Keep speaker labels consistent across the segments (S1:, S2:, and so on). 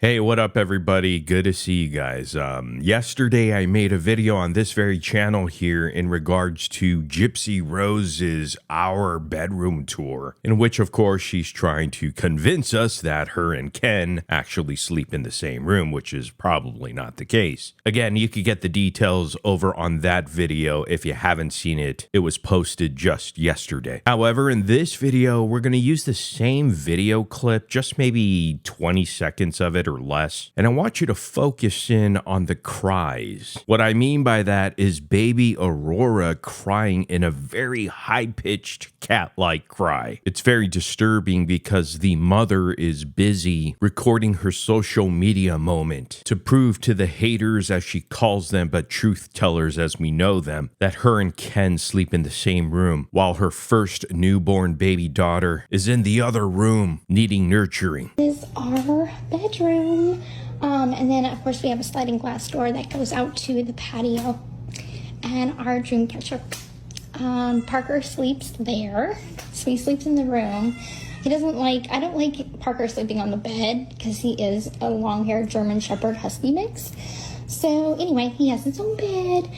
S1: Hey, what up, everybody? Good to see you guys. Yesterday, I made a video on this very channel here in regards to Gypsy Rose's Our Bedroom Tour, in which, of course, she's trying to convince us that her and Ken actually sleep in the same room, which is probably not the case. Again, you could get the details over on that video if you haven't seen it. It was posted just yesterday. However, in this video, we're going to use the same video clip, just maybe 20 seconds of it or less, and I want you to focus in on the cries. What I mean by that is baby Aurora crying in a very high-pitched cat-like cry. It's very disturbing because the mother is busy recording her social media moment to prove to the haters, as she calls them, but truth tellers as we know them, that her and Ken sleep in the same room, while her first newborn baby daughter is in the other room needing nurturing.
S2: This is our bedroom. And then of course we have a sliding glass door that goes out to the patio and our dream catcher. Parker sleeps there, so he sleeps in the room. I don't like Parker sleeping on the bed because he is a long-haired German Shepherd Husky mix. So anyway, he has his own bed.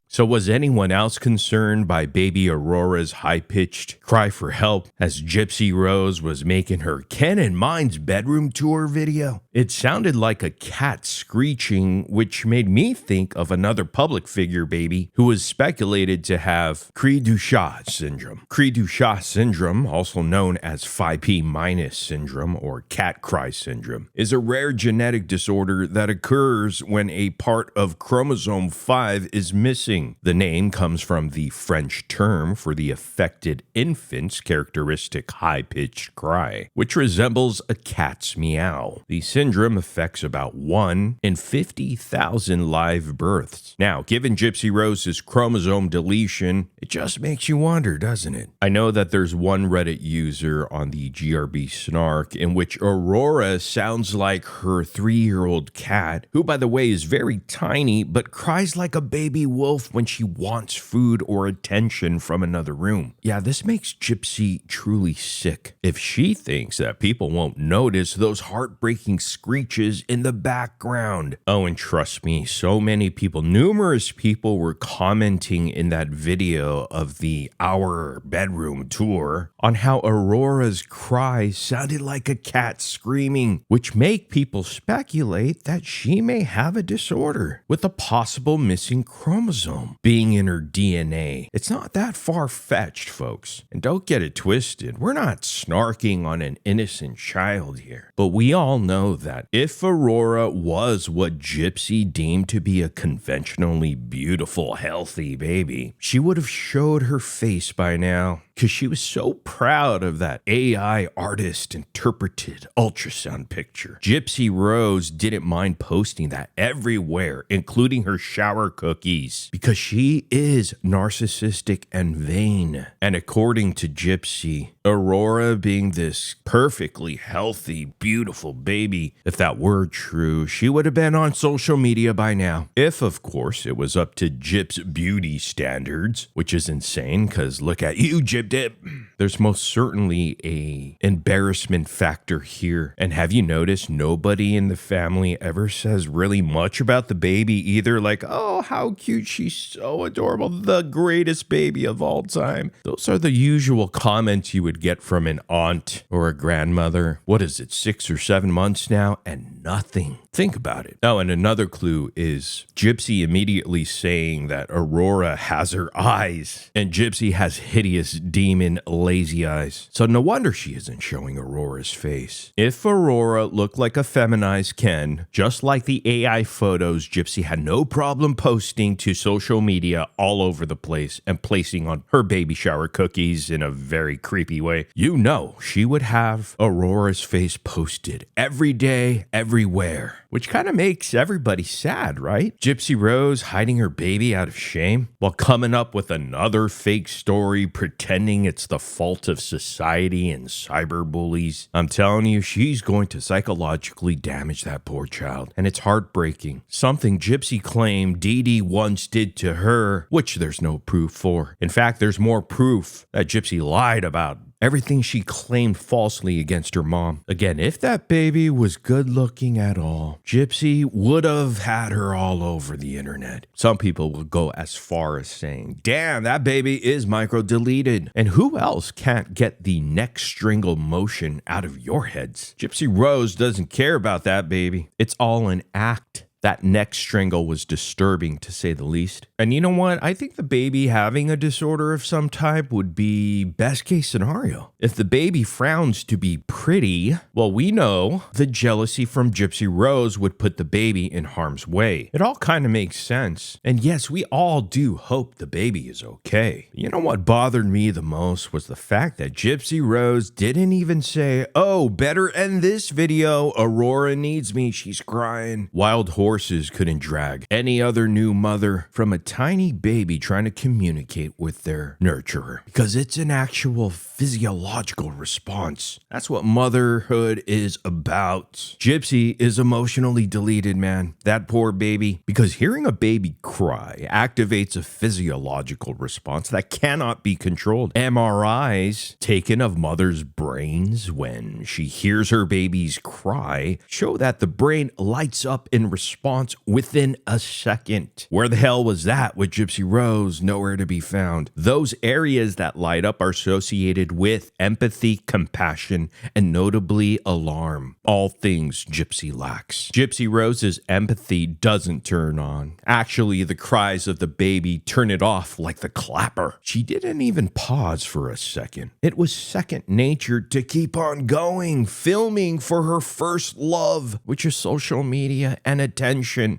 S1: So was anyone else concerned by baby Aurora's high-pitched cry for help as Gypsy Rose was making her Ken and mine's bedroom tour video? It sounded like a cat screeching, which made me think of another public figure baby who was speculated to have Cri-du-chat syndrome. Cri-du-chat syndrome, also known as 5P- syndrome or cat cry syndrome, is a rare genetic disorder that occurs when a part of chromosome 5 is missing. The name comes from the French term for the affected infant's characteristic high-pitched cry, which resembles a cat's meow. The syndrome affects about 1 in 50,000 live births. Now, given Gypsy Rose's chromosome deletion, it just makes you wonder, doesn't it? I know that there's one Reddit user on the GRBsnark in which Aurora sounds like her 3-year-old cat, who, by the way, is very tiny but cries like a baby wolf when she wants food or attention from another room. Yeah, this makes Gypsy truly sick. If she thinks that people won't notice those heartbreaking screeches in the background. Oh, and trust me, so many people, numerous people were commenting in that video of the Our Bedroom Tour on how Aurora's cry sounded like a cat screaming, which make people speculate that she may have a disorder with a possible missing chromosome being in her DNA. It's not that far-fetched, folks. And don't get it twisted. We're not snarking on an innocent child here. But we all know that if Aurora was what Gypsy deemed to be a conventionally beautiful, healthy baby, she would have showed her face by now, because she was so proud of that AI artist interpreted ultrasound picture. Gypsy Rose didn't mind posting that everywhere, including her shower cookies, because she is narcissistic and vain. And according to Gypsy, Aurora being this perfectly healthy, beautiful baby, if that were true, she would have been on social media by now. If, of course, it was up to Gyp's beauty standards, which is insane, because look at you, Gyp Dip. There's most certainly a embarrassment factor here. And have you noticed nobody in the family ever says really much about the baby either? Like, oh, how cute, she's so adorable, the greatest baby of all time. Those are the usual comments you would get from an aunt or a grandmother. What is it, 6 or 7 months now? And nothing. Think about it. Oh, and another clue is Gypsy immediately saying that Aurora has her eyes, and Gypsy has hideous demon lazy eyes. So no wonder she isn't showing Aurora's face. If Aurora looked like a feminized Ken, just like the AI photos Gypsy had no problem posting to social media all over the place and placing on her baby shower cookies in a very creepy way, you know she would have Aurora's face posted every day, everywhere. Which kind of makes everybody sad, right? Gypsy Rose hiding her baby out of shame while coming up with another fake story pretending it's the fault of society and cyberbullies. I'm telling you, she's going to psychologically damage that poor child. And it's heartbreaking. Something Gypsy claimed Dee Dee once did to her, which there's no proof for. In fact, there's more proof that Gypsy lied about everything she claimed falsely against her mom. Again, if that baby was good looking at all, Gypsy would have had her all over the internet. Some people will go as far as saying, damn, that baby is micro-deleted. And who else can't get the neck strangle motion out of your heads? Gypsy Rose doesn't care about that baby. It's all an act. That neck strangle was disturbing, to say the least. And you know what? I think the baby having a disorder of some type would be best case scenario. If the baby frowns to be pretty, well, we know the jealousy from Gypsy Rose would put the baby in harm's way. It all kind of makes sense. And yes, we all do hope the baby is okay. You know what bothered me the most was the fact that Gypsy Rose didn't even say, oh, better end this video. Aurora needs me. She's crying. Wild horses couldn't drag any other new mother from a tiny baby trying to communicate with their nurturer, because it's an actual physiological response. That's what motherhood is about. Gypsy is emotionally deleted, man. That poor baby, because hearing a baby cry activates a physiological response that cannot be controlled. MRIs taken of mothers' brains when she hears her baby's cry show that the brain lights up in response within a second. Where the hell was that with Gypsy Rose? Nowhere to be found. Those areas that light up are associated with empathy, compassion, and notably alarm. All things Gypsy lacks. Gypsy Rose's empathy doesn't turn on. Actually, the cries of the baby turn it off like the clapper. She didn't even pause for a second. It was second nature to keep on going, filming for her first love, which is social media and attention.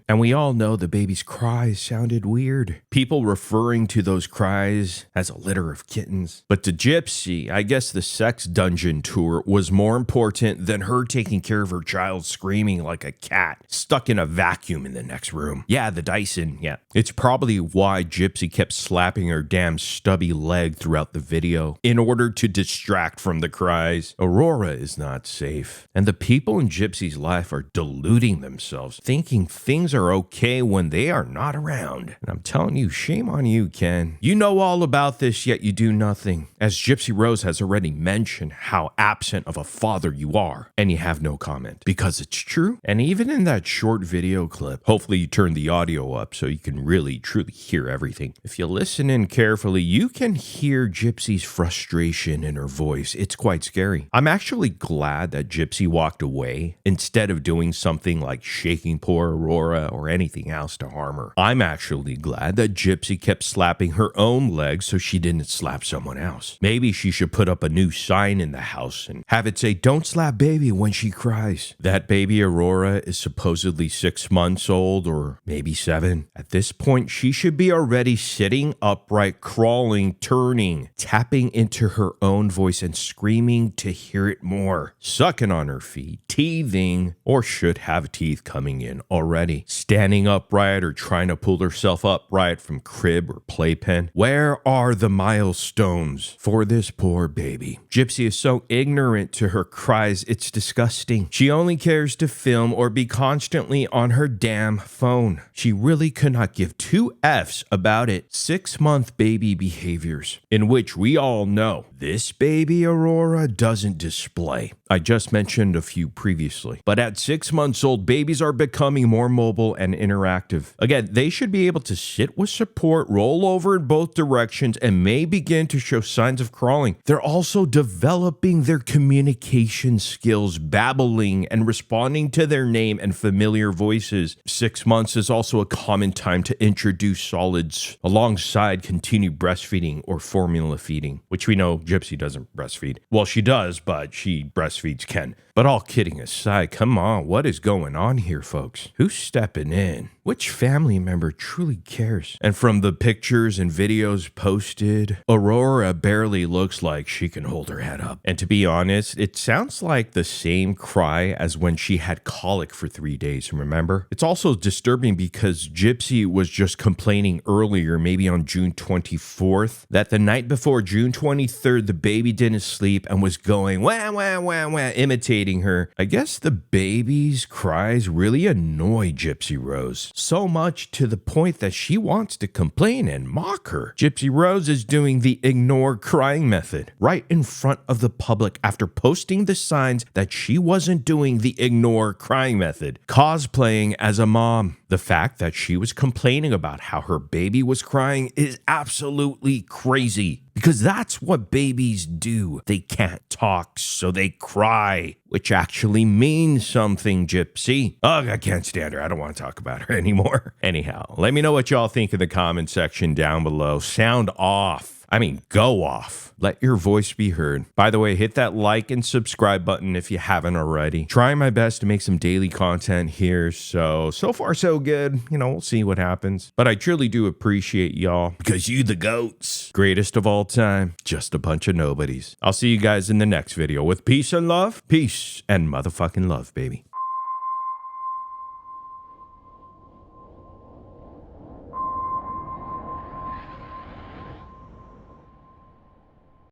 S1: And we all know the baby's cries sounded weird. People referring to those cries as a litter of kittens. But to Gypsy, I guess the sex dungeon tour was more important than her taking care of her child screaming like a cat stuck in a vacuum in the next room. Yeah, the Dyson, yeah. It's probably why Gypsy kept slapping her damn stubby leg throughout the video in order to distract from the cries. Aurora is not safe. And the people in Gypsy's life are deluding themselves, thinking things are okay when they are not around. And I'm telling you, shame on you, Ken. You know all about this, yet you do nothing. As Gypsy Rose has already mentioned how absent of a father you are, and you have no comment. Because it's true. And even in that short video clip, hopefully you turn the audio up so you can really, truly hear everything. If you listen in carefully, you can hear Gypsy's frustration in her voice. It's quite scary. I'm actually glad that Gypsy walked away instead of doing something like shaking poor Aurora or anything else to harm her. I'm actually glad that Gypsy kept slapping her own leg so she didn't slap someone else. Maybe she should put up a new sign in the house and have it say, don't slap baby when she cries. That baby Aurora is supposedly 6 months old or maybe 7. At this point, she should be already sitting upright, crawling, turning, tapping into her own voice and screaming to hear it more, sucking on her feet, teething, or should have teeth coming in already, standing upright or trying to pull herself upright from crib or playpen. Where are the milestones for this poor baby? Gypsy is so ignorant to her cries, it's disgusting. She only cares to film or be constantly on her damn phone. She really could not give two F's about it. 6-month baby behaviors, in which we all know this baby Aurora doesn't display. I just mentioned a few previously. But at 6 months old, babies are becoming more mobile and interactive. Again, they should be able to sit with support, roll over in both directions, and may begin to show signs of crawling. They're also developing their communication skills, babbling and responding to their name and familiar voices. 6 months is also a common time to introduce solids alongside continued breastfeeding or formula feeding, which we know Gypsy doesn't breastfeed. Well, she does, but she breastfeeds Ken. But all kidding aside, come on, what is going on here, folks? Who's stepping in? Which family member truly cares? And from the pictures and videos posted, Aurora barely looks like she can hold her head up. And to be honest, it sounds like the same cry as when she had colic for 3 days, remember? It's also disturbing because Gypsy was just complaining earlier, maybe on June 24th, that the night before June 23rd, the baby didn't sleep and was going wah, wah, wah, wah, imitating humiliating her. I guess the baby's cries really annoy Gypsy Rose, so much to the point that she wants to complain and mock her. Gypsy Rose is doing the ignore crying method right in front of the public after posting the signs that she wasn't doing the ignore crying method, cosplaying as a mom. The fact that she was complaining about how her baby was crying is absolutely crazy, because that's what babies do. They can't talk, so they cry, which actually means something, Gypsy. Ugh, I can't stand her. I don't want to talk about her anymore. Anyhow, let me know what y'all think in the comment section down below. Sound off. I mean, go off. Let your voice be heard. By the way, hit that like and subscribe button if you haven't already. Trying my best to make some daily content here, so far so good. You know, we'll see what happens. But I truly do appreciate y'all, because you the goats. Greatest of all time. Just a bunch of nobodies. I'll see you guys in the next video with peace and love. Peace and motherfucking love, baby.